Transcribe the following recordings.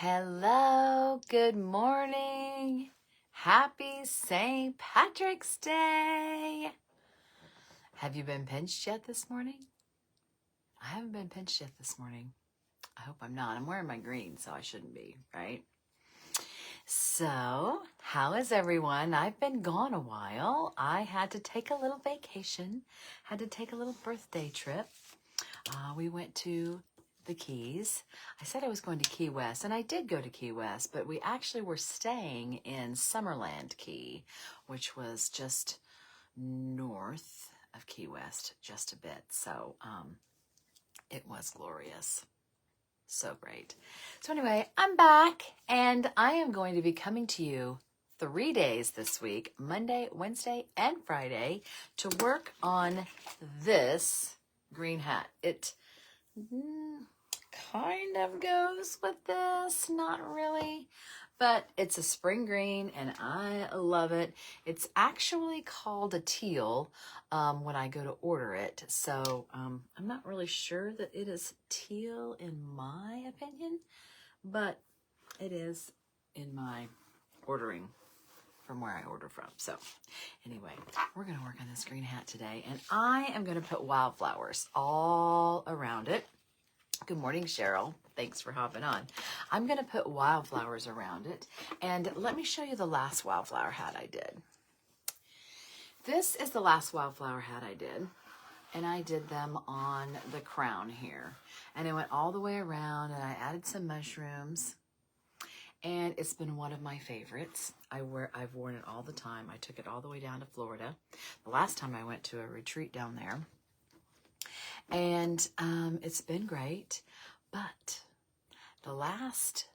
Hello, good morning. Happy St. Patrick's Day. Have you been pinched yet this morning? I haven't been pinched yet this morning. I hope I'm not. I'm wearing my green, so I shouldn't be, right? So, how is everyone? I've been gone a while. I had to take a little vacation, had to take a little birthday trip. We went to the Keys. I said I was going to Key West, and I did go to Key West, but we actually were staying in Summerland Key, which was just north of Key West, just a bit. So it was glorious. So great. So anyway, I'm back, and I am going to be coming to you 3 days this week, Monday, Wednesday, and Friday, to work on this green hat. It kind of goes with this, not really, but it's a spring green and I love it. It's actually called a teal when I go to order it, so I'm not really sure that it is teal in my opinion, but it is in my ordering from where I order from. So anyway, we're going to work on this green hat today, and I am going to put wildflowers all around it. Good morning, Cheryl. Thanks for hopping on. I'm going to put wildflowers around it, and let me show you the last wildflower hat I did. This is the last wildflower hat I did, and I did them on the crown here, and I went all the way around, and I added some mushrooms. And it's been one of my favorites. I've worn it all the time. I took it all the way down to Florida the last time I went to a retreat down there. And it's been great. But the last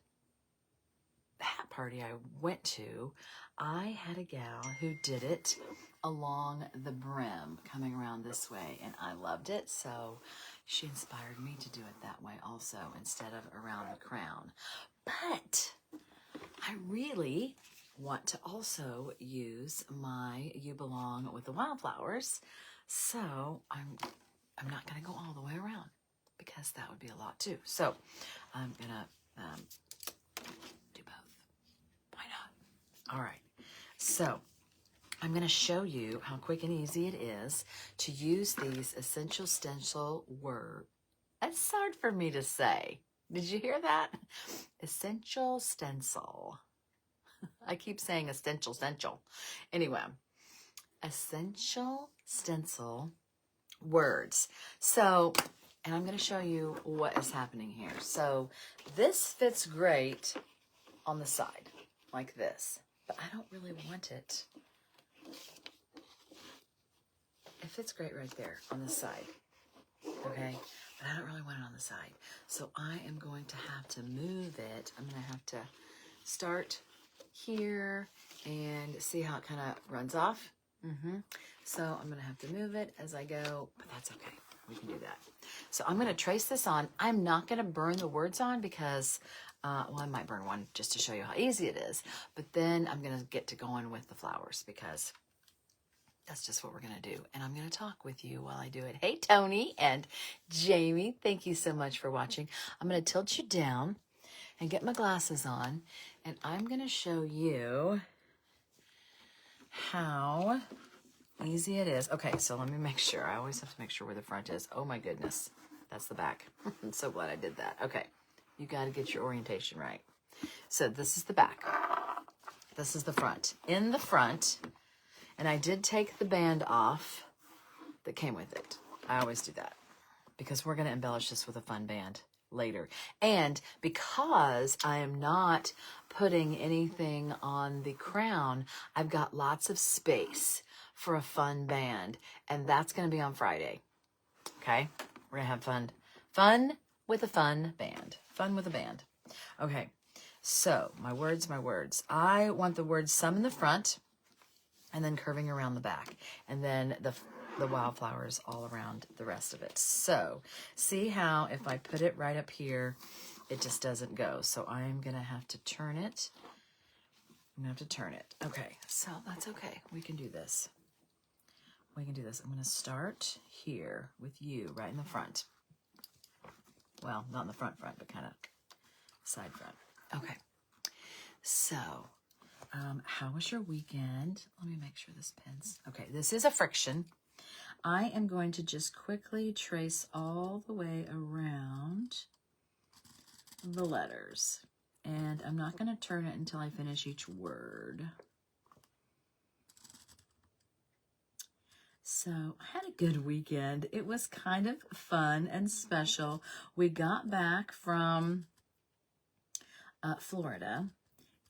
hat party I went to, I had a gal who did it along the brim, coming around this way. And I loved it. So she inspired me to do it that way also, instead of around the crown. But I really want to also use my You Belong with the Wildflowers, so I'm not going to go all the way around because that would be a lot too. So I'm going to do both. Why not? All right. So I'm going to show you how quick and easy it is to use these essential stencil words. That's hard for me to say. Did you hear that? Essential stencil. I keep saying essential. Anyway, essential stencil words. So, and I'm going to show you what is happening here. So this fits great on the side, like this, but I don't really want it. It fits great right there on the side, okay? But I don't really want it on the side. So I am going to have to move it. I'm going to have to start here and see how it kind of runs off. So I'm going to have to move it as I go, but that's okay. We can do that. So I'm going to trace this on. I'm not going to burn the words on because, well, I might burn one just to show you how easy it is. But then I'm going to get to going with the flowers because that's just what we're going to do. And I'm going to talk with you while I do it. Hey, Tony and Jamie, thank you so much for watching. I'm going to tilt you down and get my glasses on, and I'm going to show you how easy it is. Okay, so let me make sure. I always have to make sure where the front is. Oh my goodness, that's the back. I'm so glad I did that. Okay, you got to get your orientation right. So this is the back. This is the front. In the front, and I did take the band off that came with it. I always do that because we're going to embellish this with a fun band later. And because I am not putting anything on the crown, I've got lots of space for a fun band, and that's going to be on Friday. Okay? We're going to have fun. Fun with a fun band. Fun with a band. Okay. So, my words. I want the words some in the front and then curving around the back. And then the wildflowers all around the rest of it. So, see how if I put it right up here, it just doesn't go. So I'm going to have to turn it. Okay, so that's okay. We can do this. I'm going to start here with you right in the front. Well, not in the front, but kind of side front. Okay. So, how was your weekend? Let me make sure this pins. Okay, this is a friction. I am going to just quickly trace all the way around the letters. And I'm not going to turn it until I finish each word. So I had a good weekend. It was kind of fun and special. We got back from Florida,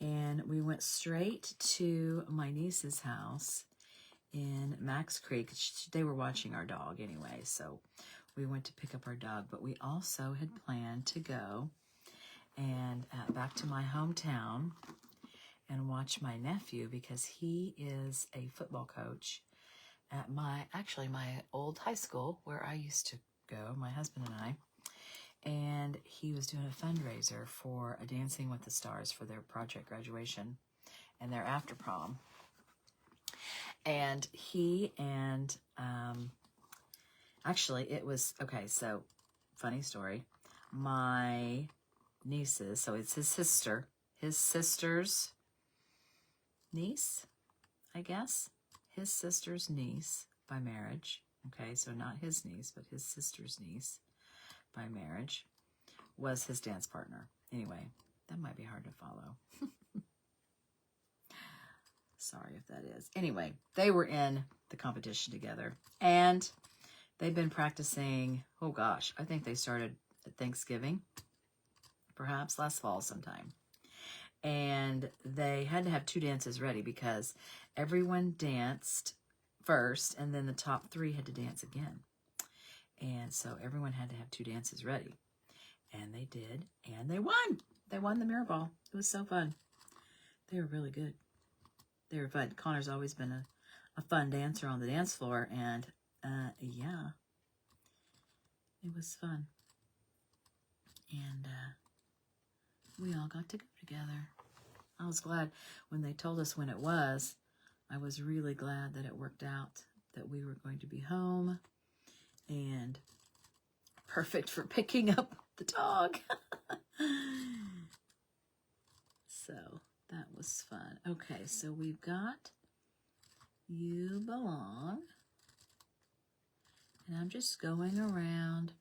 and we went straight to my niece's house in Max Creek. They were watching our dog anyway, so we went to pick up our dog. But we also had planned to go and back to my hometown and watch my nephew, because he is a football coach at my old high school where I used to go, my husband and I. And he was doing a fundraiser for a Dancing with the Stars for their project graduation and their after prom. And he and, actually it was, okay, so funny story. My nieces, so it's his sister's niece, I guess. His sister's niece by marriage. Okay, so not his niece, but his sister's niece by marriage was his dance partner. Anyway, that might be hard to follow. Sorry if that is. Anyway, they were in the competition together, and they've been practicing, oh gosh, I think they started at Thanksgiving, perhaps last fall sometime. And they had to have 2 dances ready because everyone danced first, and then the top 3 had to dance again. And so everyone had to have 2 dances ready. And they did, and they won. They won the mirror ball. It was so fun. They were really good. They were fun. Connor's always been a fun dancer on the dance floor, and yeah, it was fun. And we all got to go together. I was glad when they told us when it was. I was really glad that it worked out, that we were going to be home, and perfect for picking up the dog. So that was fun. Okay, so we've got You Belong. And I'm just going around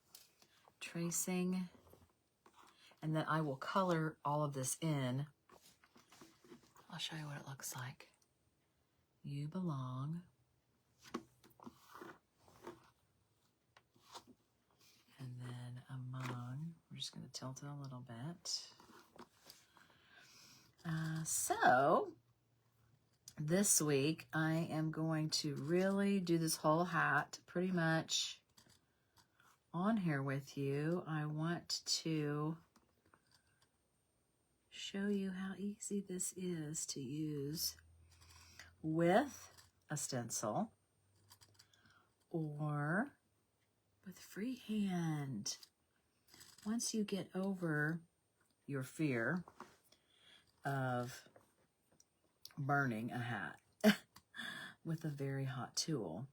tracing, and then I will color all of this in. I'll show you what it looks like. You belong. And then among, we're just going to tilt it a little bit. So this week I am going to really do this whole hat pretty much on here with you. I want to show you how easy this is to use with a stencil or with freehand. Once you get over your fear of burning a hat with a very hot tool,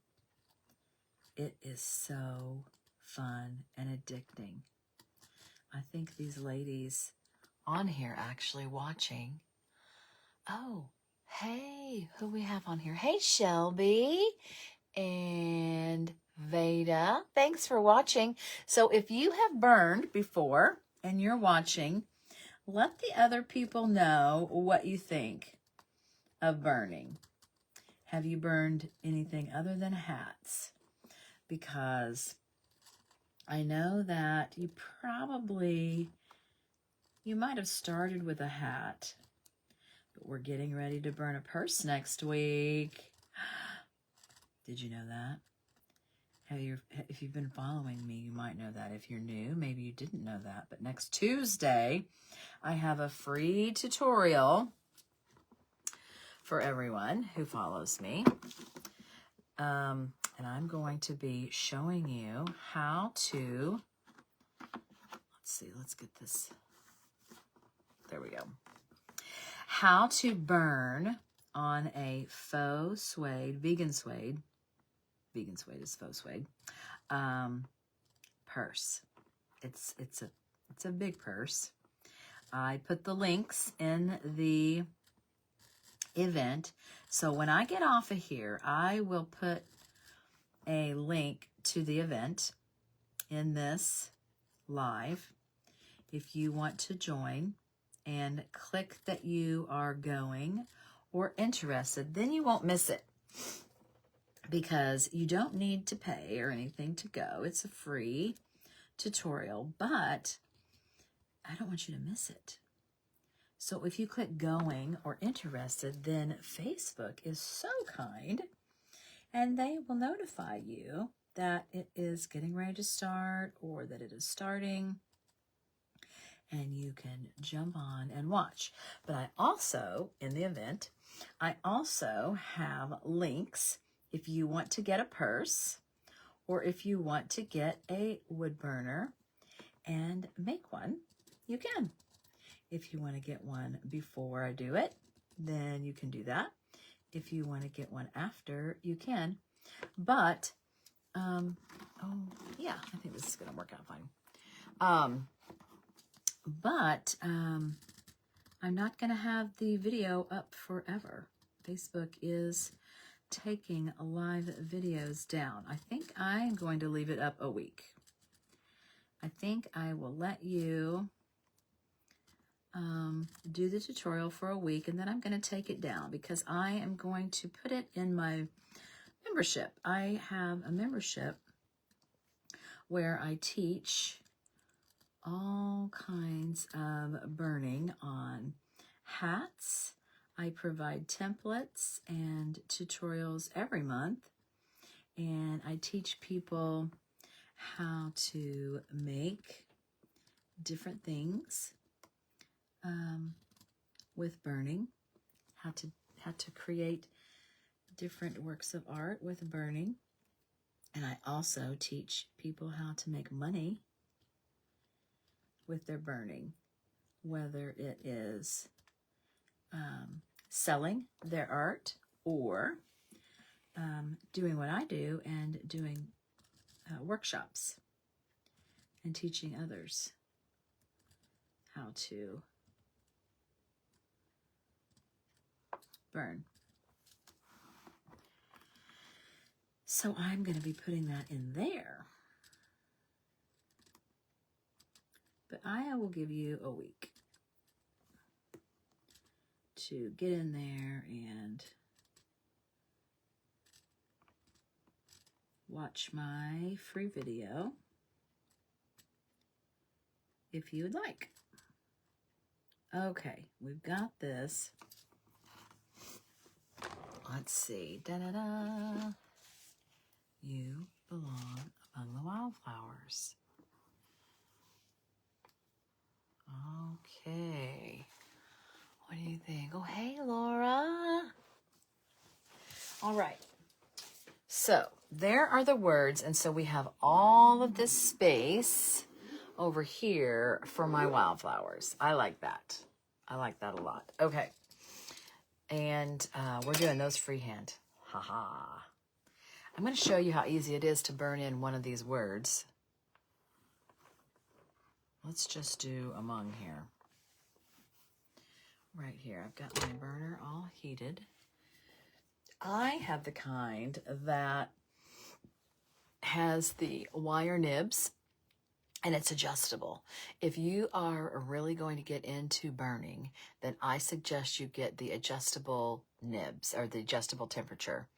it is so fun and addicting. I think these ladies on here actually watching. Oh, hey, who we have on here? Hey, Shelby and Veda. Thanks for watching. So if you have burned before and you're watching, let the other people know what you think of burning. Have you burned anything other than hats? Because I know that you might have started with a hat, but we're getting ready to burn a purse next week. Did you know that? If you've been following me, you might know that. If you're new, maybe you didn't know that. But next Tuesday, I have a free tutorial for everyone who follows me. And I'm going to be showing you how to, let's get this. There we go. How to burn on a faux suede, vegan suede is faux suede, purse. It's a big purse. I put the links in the event. So when I get off of here, I will put a link to the event in this live if you want to join, and click that you are going or interested. Then you won't miss it, because you don't need to pay or anything to go. It's a free tutorial, but I don't want you to miss it. So if you click going or interested, then Facebook is so kind and they will notify you that it is getting ready to start or that it is starting, and you can jump on and watch. But I also, in the event, I also have links if you want to get a purse or if you want to get a wood burner and make one, you can. If you want to get one before I do it, then you can do that. If you want to get one after, you can. But, oh yeah, I think this is going to work out fine. I'm not going to have the video up forever. Facebook is taking live videos down. I think I'm going to leave it up a week. I think I will let you do the tutorial for a week, and then I'm going to take it down because I am going to put it in my membership. I have a membership where I teach all kinds of burning on hats. I provide templates and tutorials every month, and I teach people how to make different things with burning, how to create different works of art with burning. And I also teach people how to make money with their burning, whether it is selling their art or doing what I do and doing workshops and teaching others how to burn. So I'm going to be putting that in there. But I will give you a week to get in there and watch my free video if you would like. Okay, we've got this. Let's see. Da-da-da. You belong among the wildflowers. Okay. What do you think? Oh, hey, Laura. All right. So there are the words. And so we have all of this space over here for my wildflowers. I like that. I like that a lot. Okay. And we're doing those freehand. Haha. I'm going to show you how easy it is to burn in one of these words. Let's just do among here. Right here, I've got my burner all heated. I have the kind that has the wire nibs and it's adjustable. If you are really going to get into burning, then I suggest you get the adjustable nibs or the adjustable temperature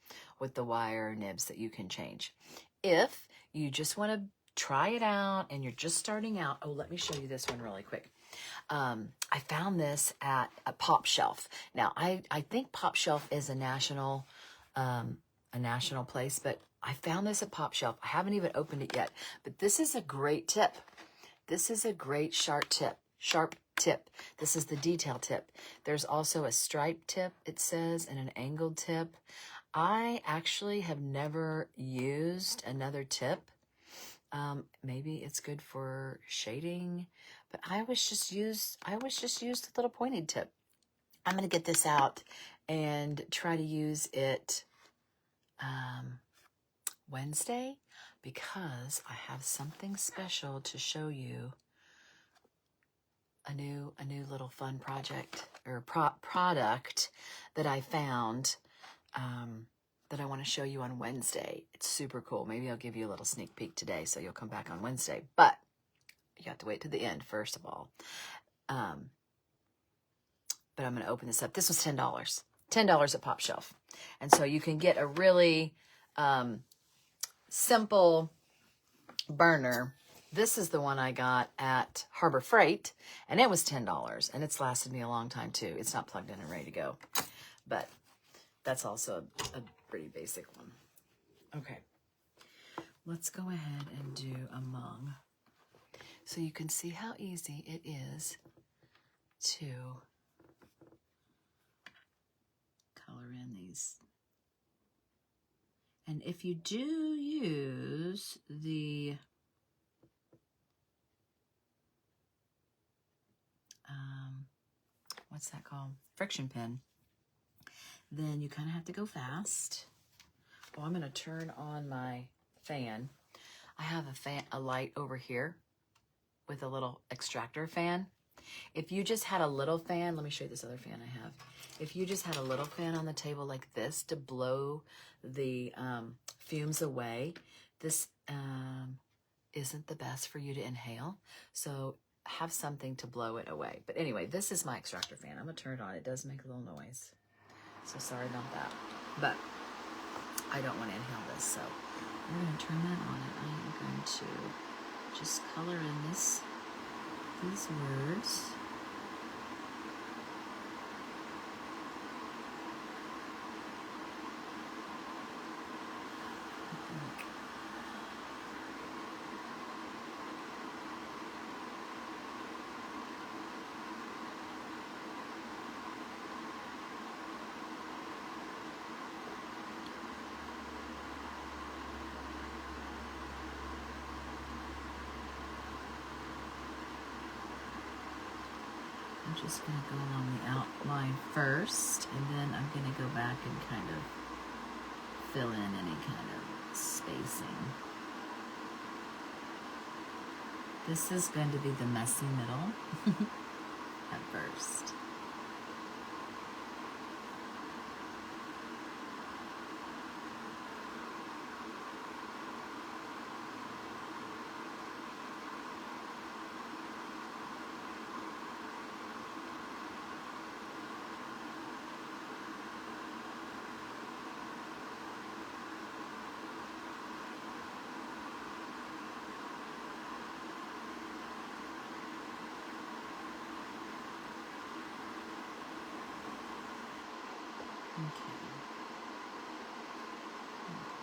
with the wire nibs that you can change. If you just want to try it out and you're just starting out, oh, let me show you this one really quick. I found this at a Pop Shelf. Now, I think Pop Shelf is a national place, but I found this at Pop Shelf. I haven't even opened it yet, but this is a great tip. This is a great sharp tip. This is the detail tip. There's also a stripe tip, it says, and an angled tip. I actually have never used another tip. Maybe it's good for shading, but I always just use the little pointed tip. I'm going to get this out and try to use it Wednesday because I have something special to show you. a new little fun project or product that I found that I want to show you on Wednesday. It's super cool. Maybe I'll give you a little sneak peek today so you'll come back on Wednesday. But you have to wait to the end, first of all. But I'm going to open this up. This was $10. $10 at Pop Shelf. And so you can get a really simple burner. This is the one I got at Harbor Freight, and it was $10, and it's lasted me a long time too. It's not plugged in and ready to go, but that's also a pretty basic one. Okay, let's go ahead and do a mung. So you can see how easy it is to color in these. And if you do use the what's that called? Friction pin, then you kind of have to go fast. Well, I'm going to turn on my fan. I have a light over here with a little extractor fan. If you just had a little fan, let me show you this other fan I have. If you just had a little fan on the table like this to blow the fumes away, this isn't the best for you to inhale. So have something to blow it away. But anyway, this is my extractor fan. I'm going to turn it on. It does make a little noise. So sorry about that. But I don't want to inhale this. So I'm going to turn that on, and I am going to just color in these words. I'm just going to go along the outline first, and then I'm going to go back and kind of fill in any kind of spacing. This is going to be the messy middle at first. Okay.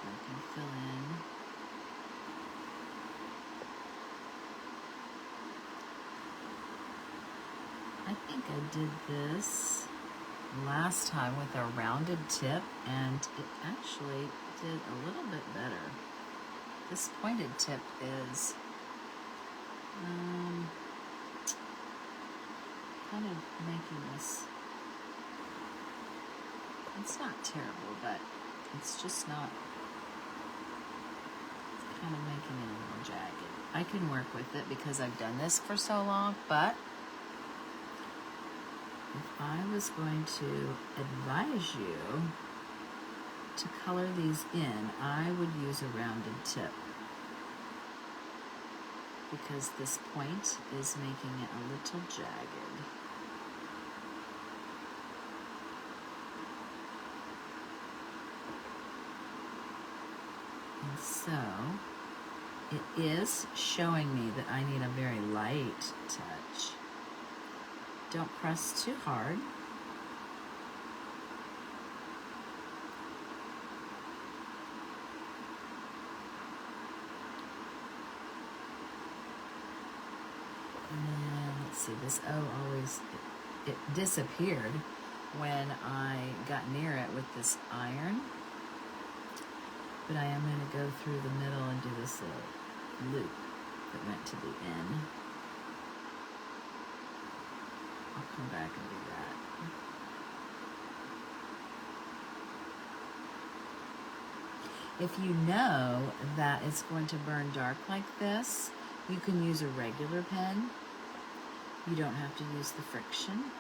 I can fill in. I think I did this last time with a rounded tip, and it actually did a little bit better. This pointed tip is kind of making this. It's not terrible, but it's just not, it's kind of making it a little jagged. I can work with it because I've done this for so long, but if I was going to advise you to color these in, I would use a rounded tip because this point is making it a little jagged. And so it is showing me that I need a very light touch. Don't press too hard. And then let's see, this O always, it disappeared when I got near it with this iron. But I am going to go through the middle and do this little loop that went to the end. I'll come back and do that. If you know that it's going to burn dark like this, you can use a regular pen. You don't have to use the friction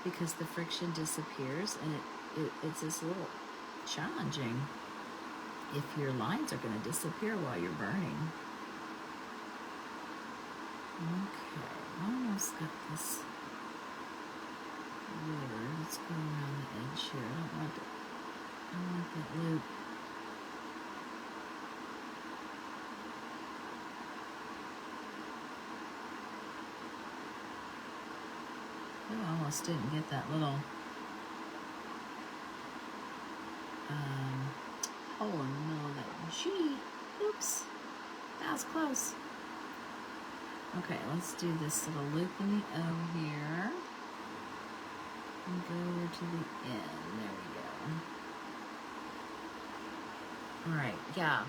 because the friction disappears, and it's just a little challenging if your lines are going to disappear while you're burning. Okay, almost got this river. Let's go around the edge here. I don't want that loop. Oh, I almost didn't get that little hole in the middle of that G. Oops, that was close. Okay, let's do this little loop in the O here. And go over to the end. There we go. Alright, yeah.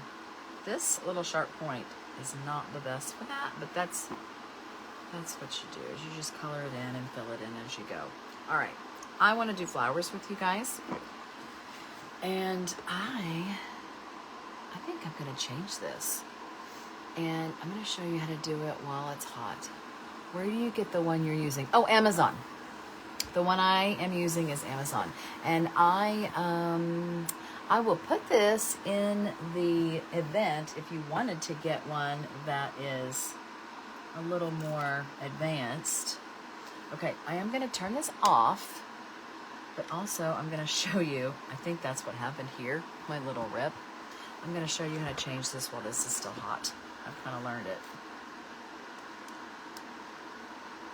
This little sharp point is not the best for that, but that's what you do, is you just color it in and fill it in as you go. Alright, I want to do flowers with you guys. And I think I'm going to change this. And I'm going to show you how to do it while it's hot. Where do you get the one you're using? Oh, Amazon. The one I am using is Amazon. And I will put this in the event if you wanted to get one that is a little more advanced. Okay, I am going to turn this off, but also I'm going to show you, I think that's what happened here, my little rip. I'm going to show you how to change this while this is still hot. I've kind of learned it.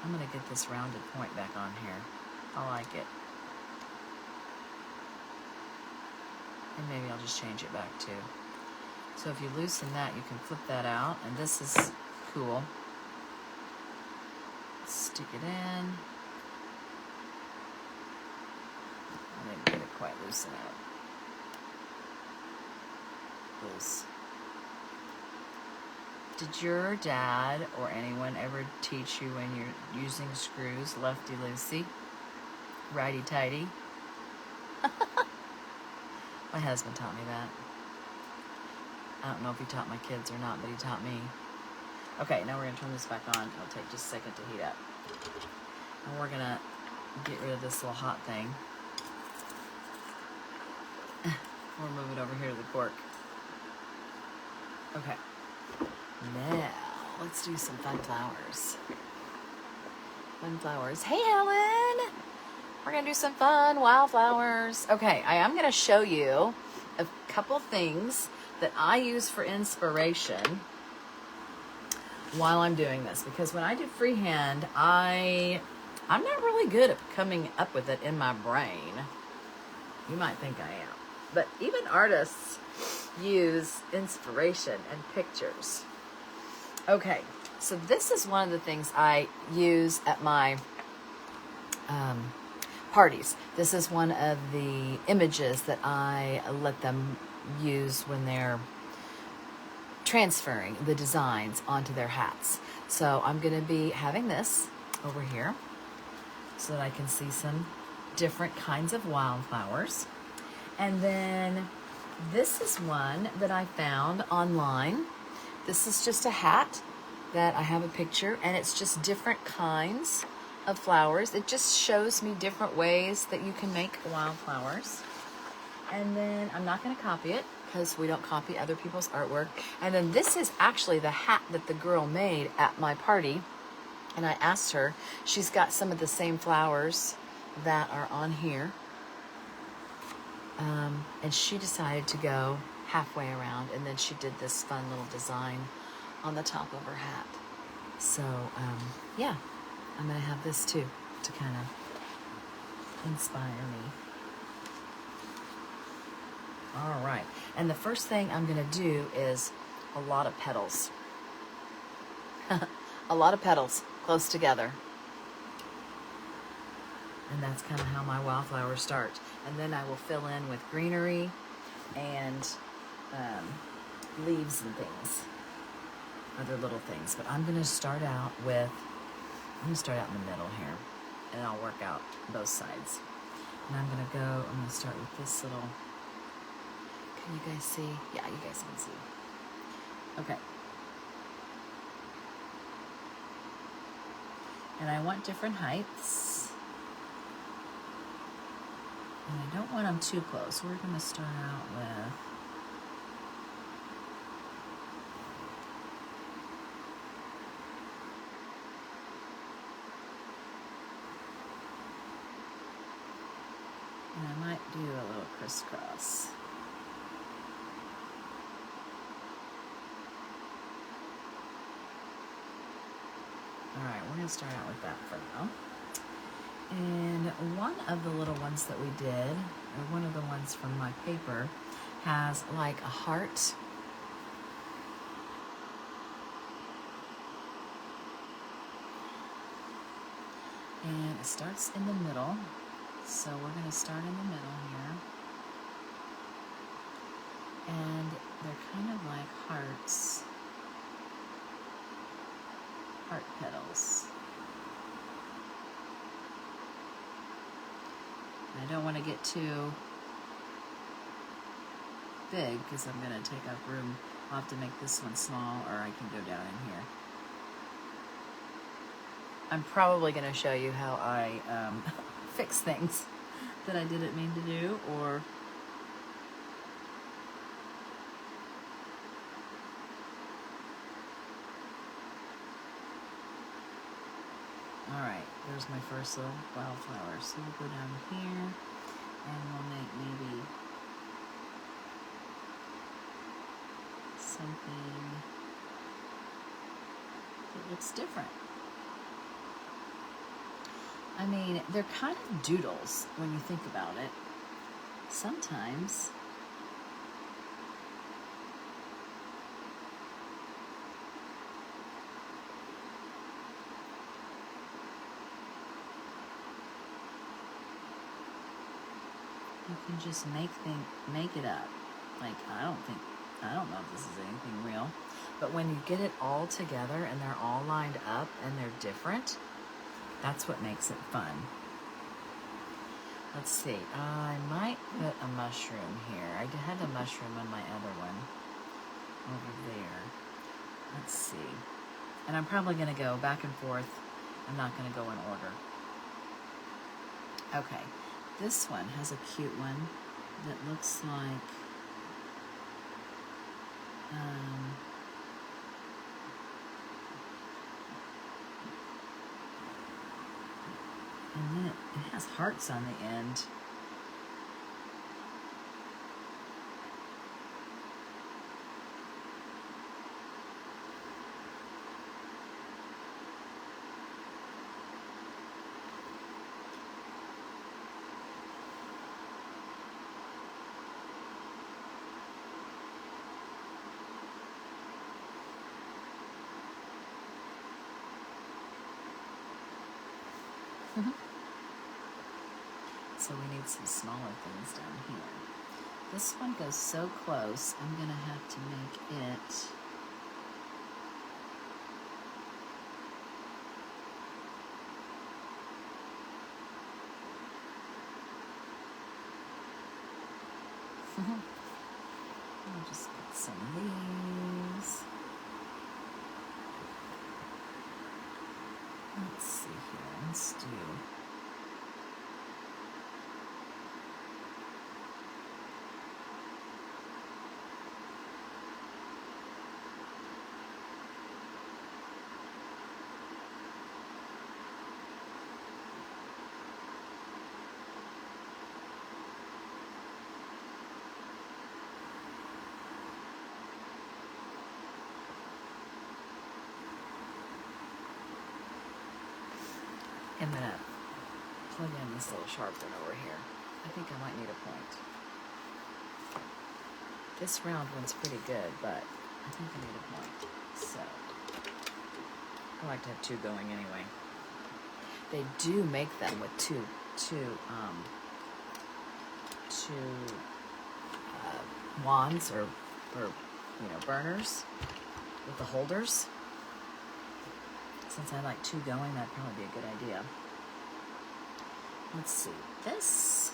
I'm going to get this rounded point back on here. I like it. And maybe I'll just change it back too. So if you loosen that, you can flip that out, and this is cool. Stick it in. I didn't get it quite loosen out. Loose. Did your dad or anyone ever teach you when you're using screws, lefty-loosey, righty-tighty? My husband taught me that. I don't know if he taught my kids or not, but he taught me. Okay, now we're going to turn this back on. It'll take just a second to heat up. And we're going to get rid of this little hot thing. We'll move it over here to the cork. Okay. Now, let's do some fun flowers. Fun flowers. Hey, Helen! We're going to do some fun wildflowers. Okay, I am going to show you a couple things that I use for inspiration while I'm doing this. Because when I do freehand, I'm not really good at coming up with it in my brain. You might think I am. But even artists use inspiration and pictures. Okay, so this is one of the things I use at my parties. This is one of the images that I let them use when they're transferring the designs onto their hats. So I'm going to be having this over here so that I can see some different kinds of wildflowers. And then this is one that I found online. This is just a hat that I have a picture, and it's just different kinds of flowers. It just shows me different ways that you can make wildflowers. And then I'm not going to copy it because we don't copy other people's artwork. And then this is actually the hat that the girl made at my party. And I asked her, she's got some of the same flowers that are on here. And she decided to go halfway around, and then she did this fun little design on the top of her hat. So, yeah, I'm going to have this too to kind of inspire me. All right, and the first thing I'm going to do is a lot of petals. A lot of petals close together. And that's kind of how my wildflowers start. And then I will fill in with greenery and leaves and things, other little things. But I'm going to start out in the middle here, and I'll work out both sides. And I'm going to start with this little, can you guys see? Yeah, you guys can see. Okay. And I want different heights. And I don't want them too close. We're going to start out with and I might do a little crisscross. Alright, we're going to start out with that for now. And one of the little ones that we did, or one of the ones from my paper, has like a heart. And it starts in the middle. So we're going to start in the middle here. And they're kind of like hearts. Heart petals. I don't want to get too big because I'm going to take up room. I'll have to make this one small, or I can go down in here. I'm probably going to show you how I fix things that I didn't mean to do, or alright, there's my first little wildflower. So we'll go down here and we'll make maybe something that looks different. I mean, they're kind of doodles when you think about it. Sometimes you can just make it up. Like, I don't know if this is anything real, but when you get it all together and they're all lined up and they're different, that's what makes it fun. Let's see, I might put a mushroom here. I had a mushroom on my other one over there. Let's see. And I'm probably going to go back and forth. I'm not going to go in order. Okay, this one has a cute one that looks like and then it has hearts on the end. So we need some smaller things down here. This one goes so close, I'm going to have to make it I'll just get some of these. Let's see here, let's do I'm going to plug in this little sharpener over here. I think I might need a point. This round one's pretty good, but I think I need a point. So, I like to have two going anyway. They do make them with two wands or burners with the holders. Since I like two going, that'd probably be a good idea. Let's see, this,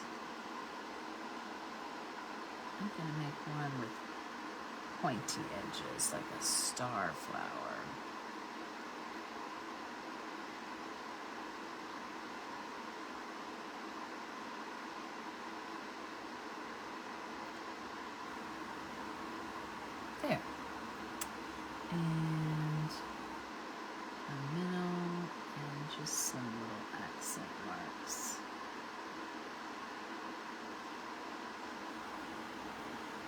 I'm gonna make one with pointy edges, like a star flower. Just some little accent marks.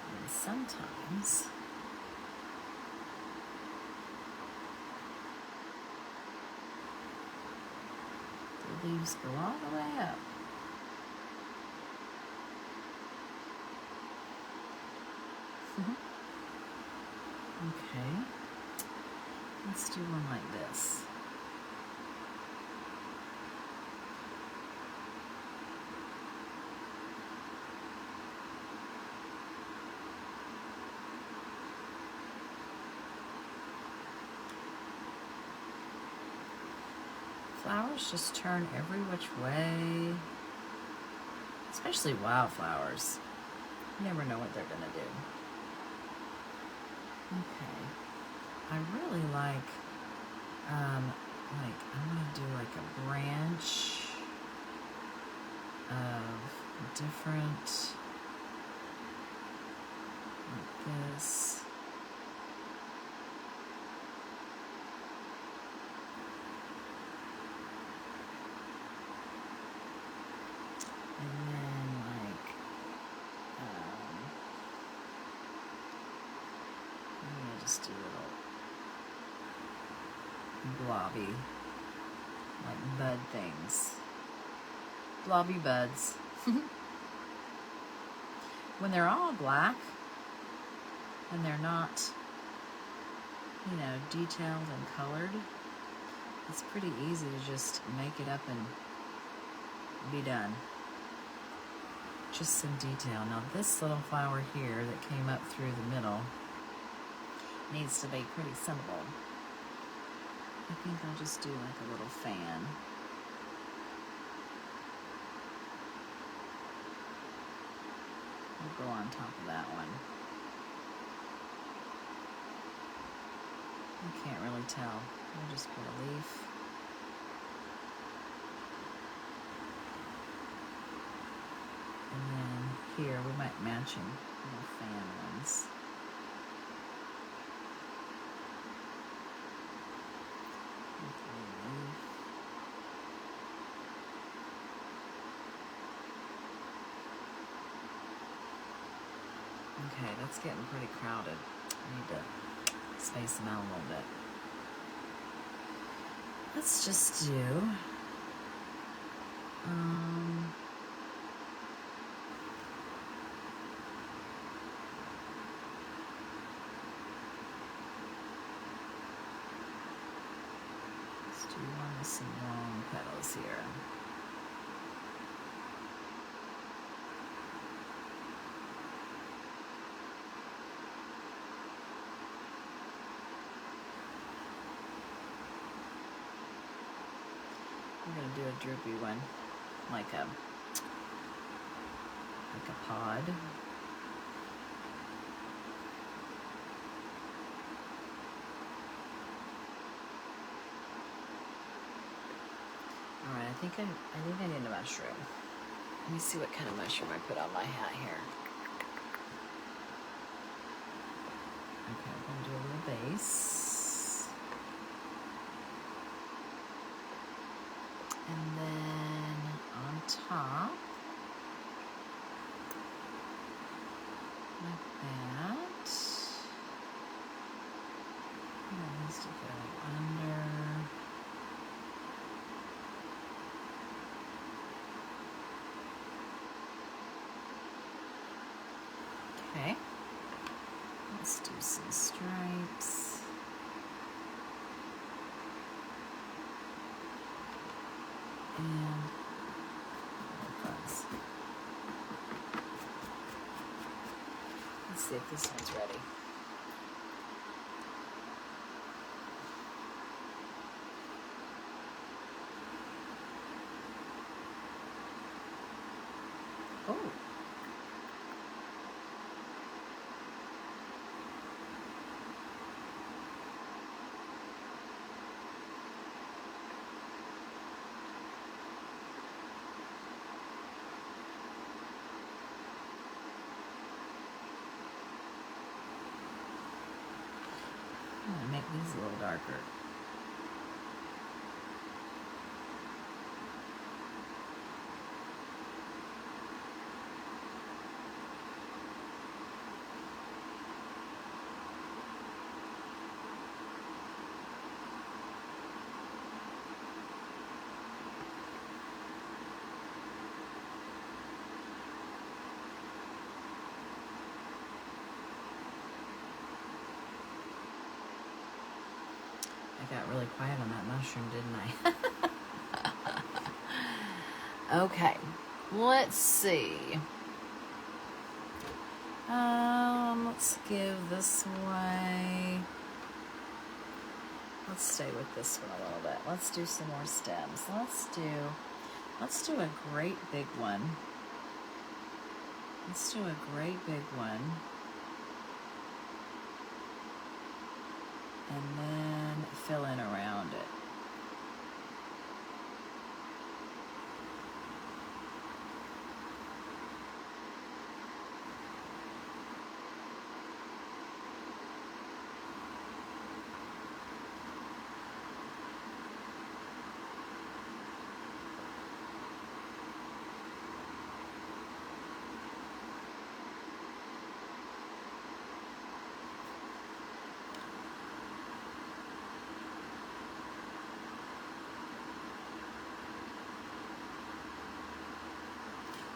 And sometimes the leaves go all the way up. Okay, let's do one like this. Flowers just turn every which way, especially wildflowers. You never know what they're gonna do. Okay, I really like I'm gonna do like a branch of different, like this. And then like, I'm gonna just do little blobby, like bud things. Blobby buds. When they're all black and they're not, you know, detailed and colored, it's pretty easy to just make it up and be done. Just some detail. Now this little flower here that came up through the middle needs to be pretty simple. I think I'll just do like a little fan. We'll go on top of that one. You can't really tell. We'll just put a leaf. And then here we might matching little fan ones. Okay, that's getting pretty crowded. I need to space them out a little bit. Let's just do one with some long petals here. I'm gonna do a droopy one, like a pod. All right, I think I need a mushroom. Let me see what kind of mushroom I put on my hat here. Okay, I'm gonna do a little base. And then on top, like that. And that needs to go under. Okay, let's do some stripes. And buds. Let's see if this one's ready. Oh. I'm gonna make these a little darker. got really quiet on that mushroom, didn't I? Okay, let's see. Let's give this away. Let's stay with this one a little bit. Let's do some more stems. Let's do a great big one. Let's do a great big one. And then fill in around it.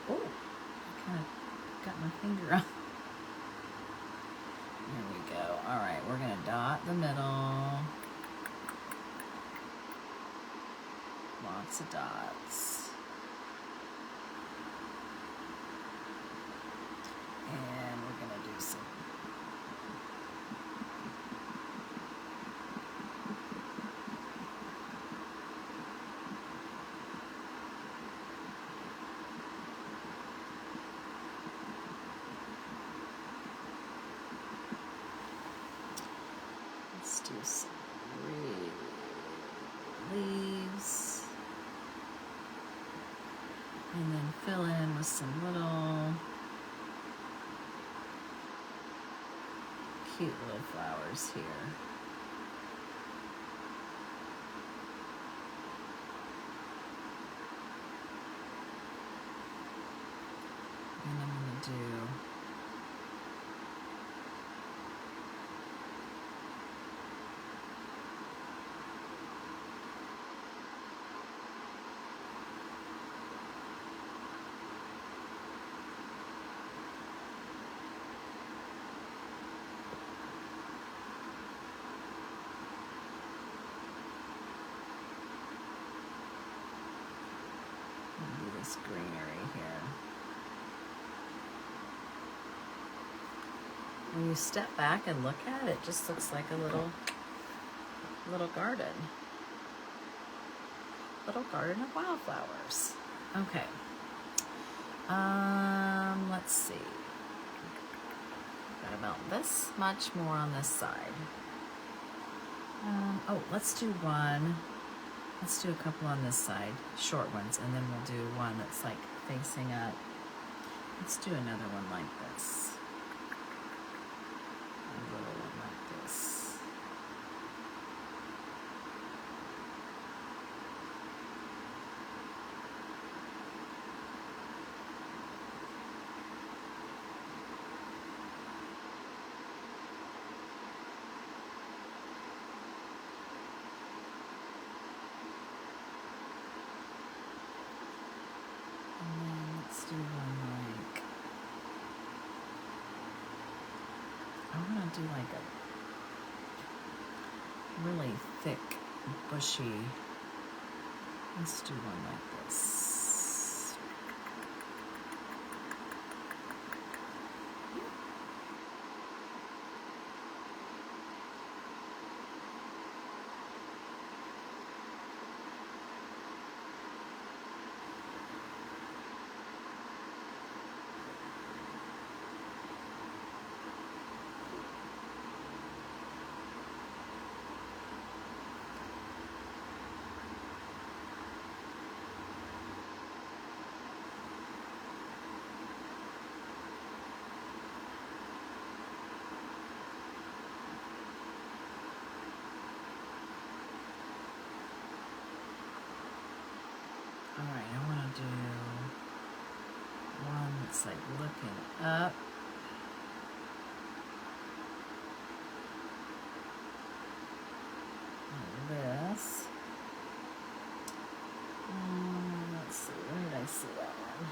Oh, I kind of got my finger on. There we go. All right, we're going to dot the middle. Lots of dots. And we're going to do some. Let's do some leaves. And then fill in with some little cute little flowers here. And I'm going to do this greenery here. When you step back and look at it, it just looks like a little garden. Little garden of wildflowers. Okay. Let's see. Got about this much more on this side. Oh, let's do one. Let's do a couple on this side, short ones, and then we'll do one that's like facing up. Let's do another one like this. A little one like this. Do one like, I want to do like a really thick, bushy, let's do one like this. Alright, I want to do one that's like looking up. Like this. Let's see, where did I see that one?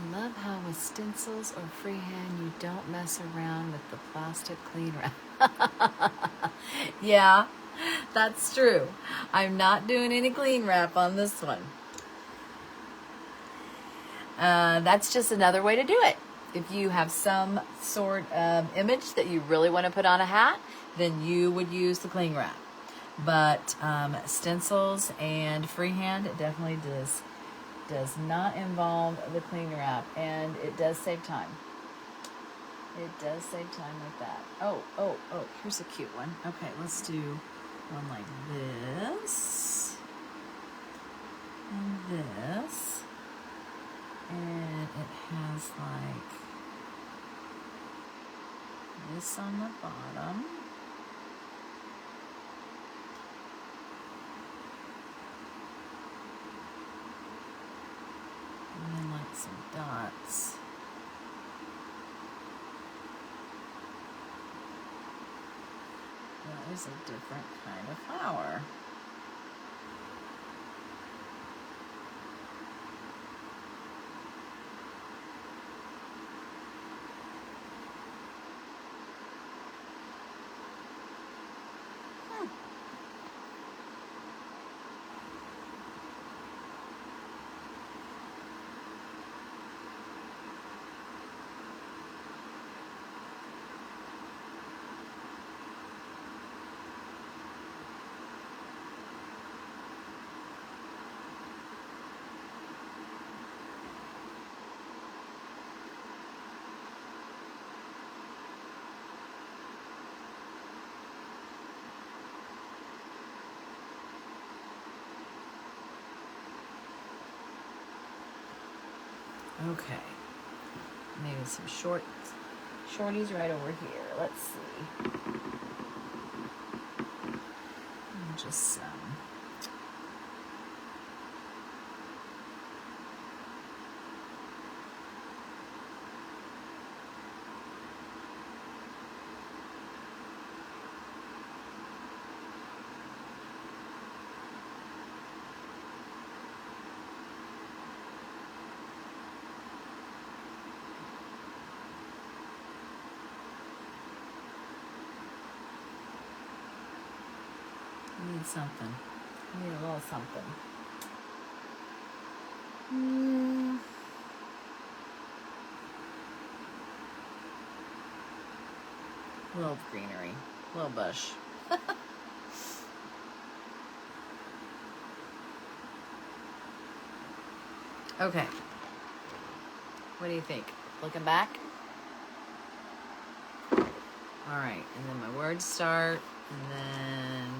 I love how with stencils or freehand you don't mess around with the plastic clean wrap. Yeah, that's true. I'm not doing any clean wrap on this one. That's just another way to do it. If you have some sort of image that you really want to put on a hat, then you would use the cling wrap. But stencils and freehand, it definitely does not involve the cling wrap, and it does save time. It does save time like that. Oh, here's a cute one. Okay, let's do one like this and this. And it has like this on the bottom. And then like some dots. That is a different kind of flower. Okay, maybe some shorties right over here. Let's see. Just some. Need something. Need a little something. A little greenery. A little bush. Okay. What do you think? Looking back? Alright, and then my words start, and then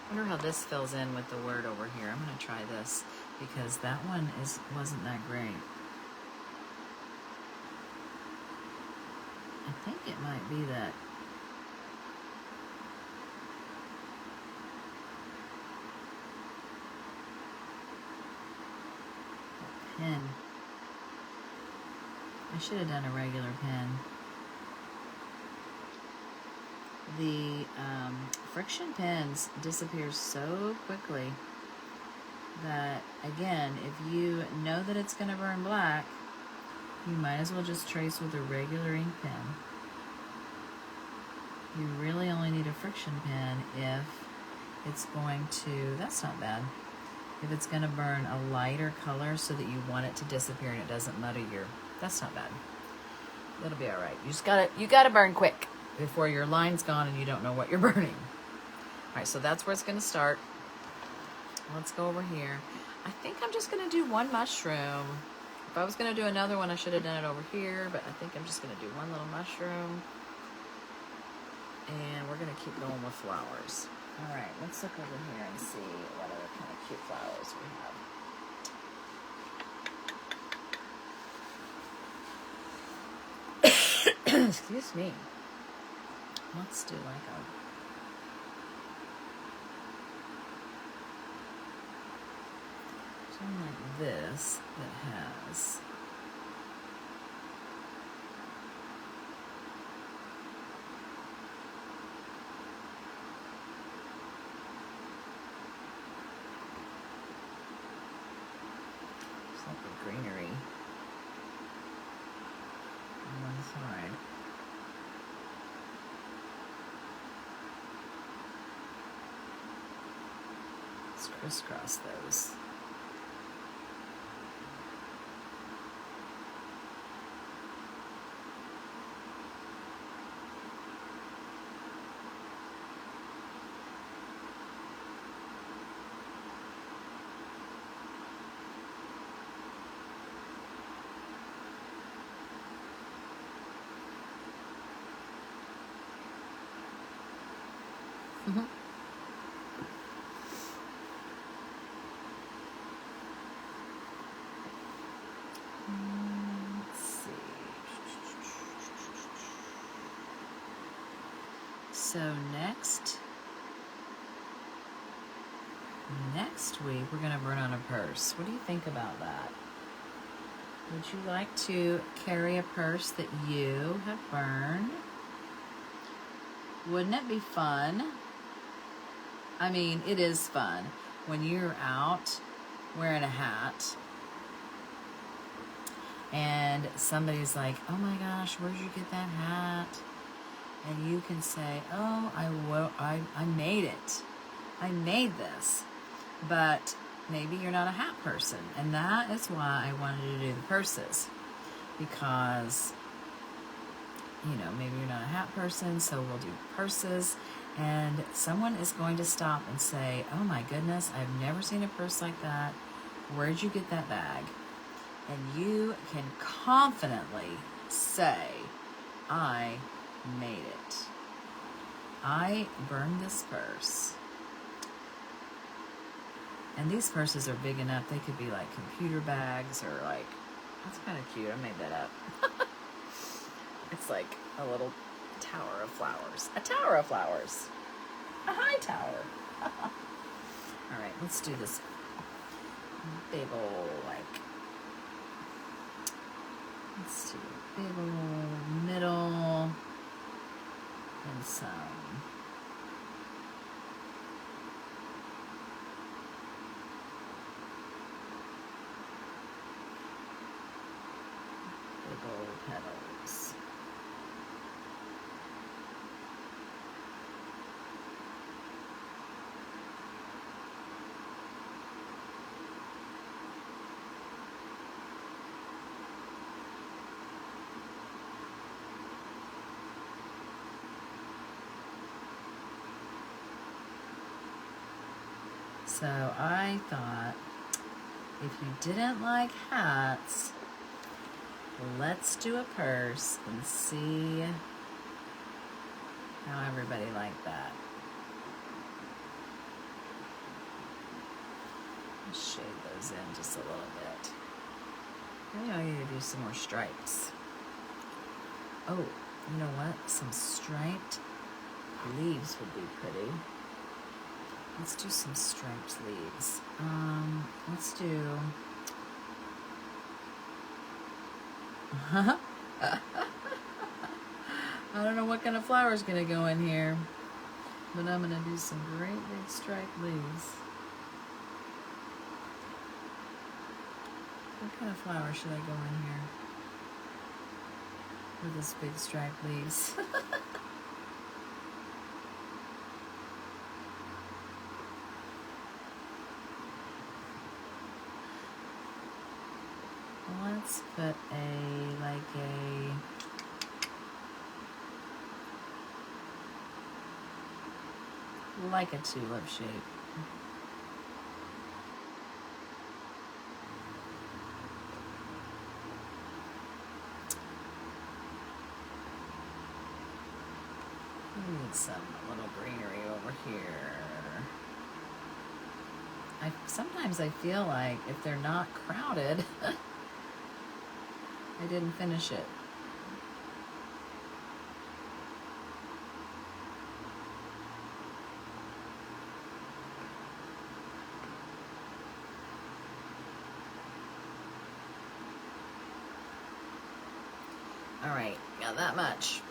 I wonder how this fills in with the word over here. I'm going to try this because that one wasn't that great. I think it might be that pen. I should have done a regular pen. The friction pens disappear so quickly that, again, if you know that it's going to burn black, you might as well just trace with a regular ink pen. You really only need a friction pen if it's going to, that's not bad, if it's going to burn a lighter color so that you want it to disappear and it doesn't muddy your, that's not bad. That'll be all right. You gotta burn quick before your line's gone and you don't know what you're burning. All right, so that's where it's going to start. Let's go over here. I think I'm just going to do one mushroom. If I was going to do another one, I should have done it over here, but I think I'm just going to do one little mushroom. And we're going to keep going with flowers. All right, let's look over here and see what other kind of cute flowers we have. Excuse me. Let's do like a something like this that has Let's crisscross those. Mm-hmm. Let's see. So next week we're going to burn on a purse. What do you think about that? Would you like to carry a purse that you have burned? Wouldn't it be fun? I mean, it is fun when you're out wearing a hat and somebody's like, oh my gosh, where'd you get that hat? And you can say, oh, I made it. I made this. But maybe you're not a hat person. And that is why I wanted to do the purses. Because, you know, maybe you're not a hat person, so we'll do purses. And someone is going to stop and say, oh my goodness, I've never seen a purse like that. Where'd you get that bag? And you can confidently say, I made it. I burned this purse. And these purses are big enough, they could be like computer bags or like, that's kind of cute, I made that up. It's like a little tower of flowers. A tower of flowers. A high tower. All right, let's do this big old, like, let's do a big old middle and some big old petals. So I thought, if you didn't like hats, let's do a purse and see how everybody liked that. Let's shade those in just a little bit. Maybe I need to do some more stripes. Oh, you know what? Some striped leaves would be pretty. Let's do some striped leaves. Let's do... I don't know what kind of flower is going to go in here, but I'm going to do some great big striped leaves. What kind of flower should I go in here with this big striped leaves? Let's put like a tulip shape. We need some little greenery over here. Sometimes I feel like if they're not crowded, I didn't finish it. All right, got that much.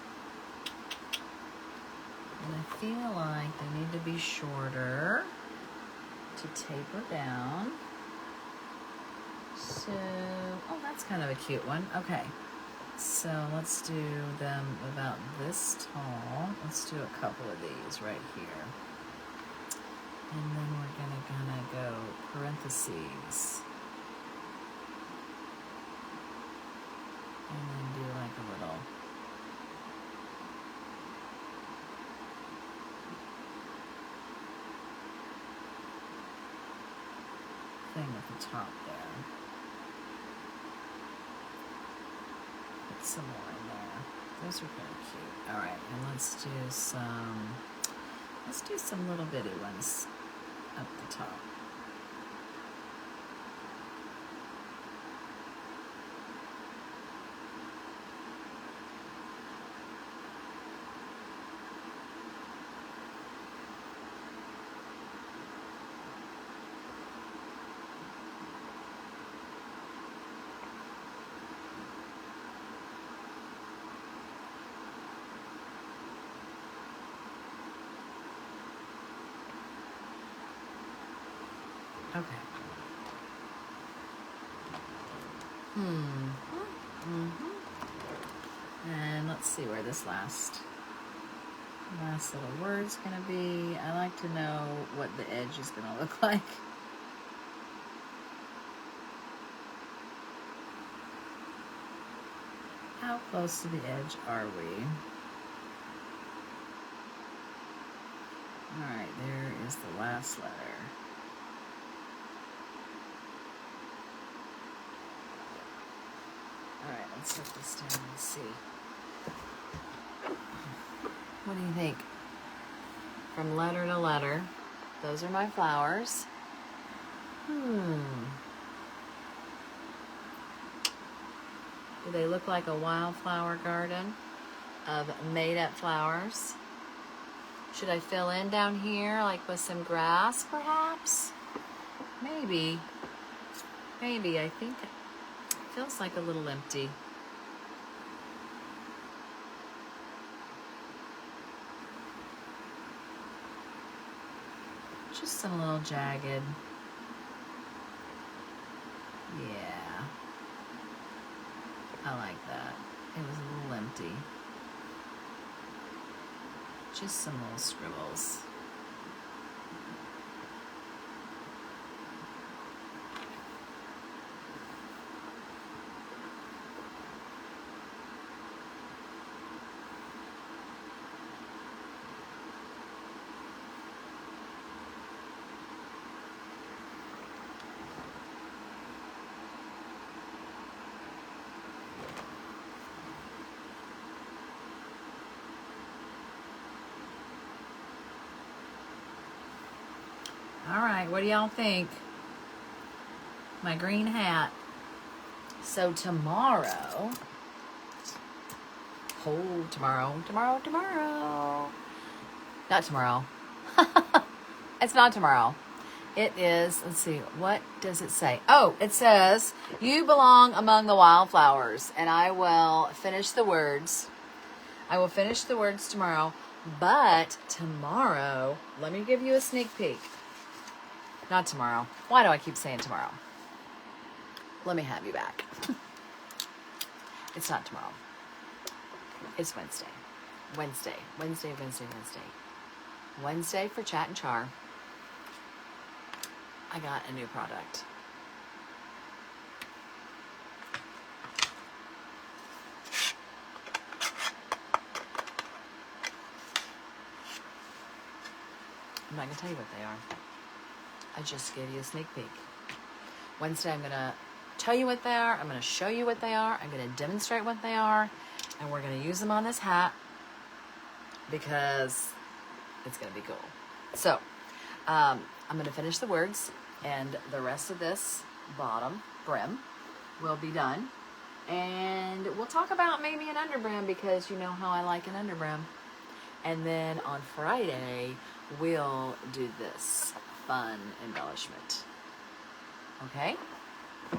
And I feel like they need to be shorter to taper down. So, oh, that's kind of a cute one. Okay, so let's do them about this tall. Let's do a couple of these right here. And then we're gonna kind of go parentheses. And then do like a little thing at the top there. Put some more in there. Those are kind of cute. All right, and let's do some little bitty ones up the top. Okay. And let's see where this last little word's gonna be. I like to know what the edge is gonna look like. How close to the edge are we? All right, there is the last letter. All right, let's set this down and see. What do you think? From letter to letter, those are my flowers. Do they look like a wildflower garden of made-up flowers? Should I fill in down here, like with some grass, perhaps? Maybe. Maybe. I think it feels like a little empty. Just some little jagged. Yeah. I like that. It was a little empty. Just some little scribbles. All right, what do y'all think? My green hat. So tomorrow, tomorrow. Not tomorrow. It's not tomorrow. It is, let's see, what does it say? Oh, it says, you belong among the wildflowers. And I will finish the words. I will finish the words tomorrow. But tomorrow, let me give you a sneak peek. Not tomorrow. Why do I keep saying tomorrow? Let me have you back. It's not tomorrow. It's Wednesday. Wednesday for Chat and Char. I got a new product. I'm not going to tell you what they are. I just gave you a sneak peek. Wednesday, I'm going to tell you what they are. I'm going to show you what they are. I'm going to demonstrate what they are. And we're going to use them on this hat because it's going to be cool. So, I'm going to finish the words, and the rest of this bottom brim will be done. And we'll talk about maybe an underbrim because you know how I like an underbrim. And then on Friday, we'll do this fun embellishment. Okay?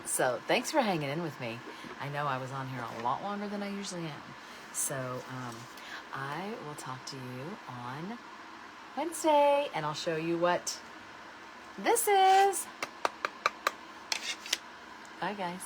So thanks for hanging in with me. I know I was on here a lot longer than I usually am. So I will talk to you on Wednesday, and I'll show you what this is. Bye, guys.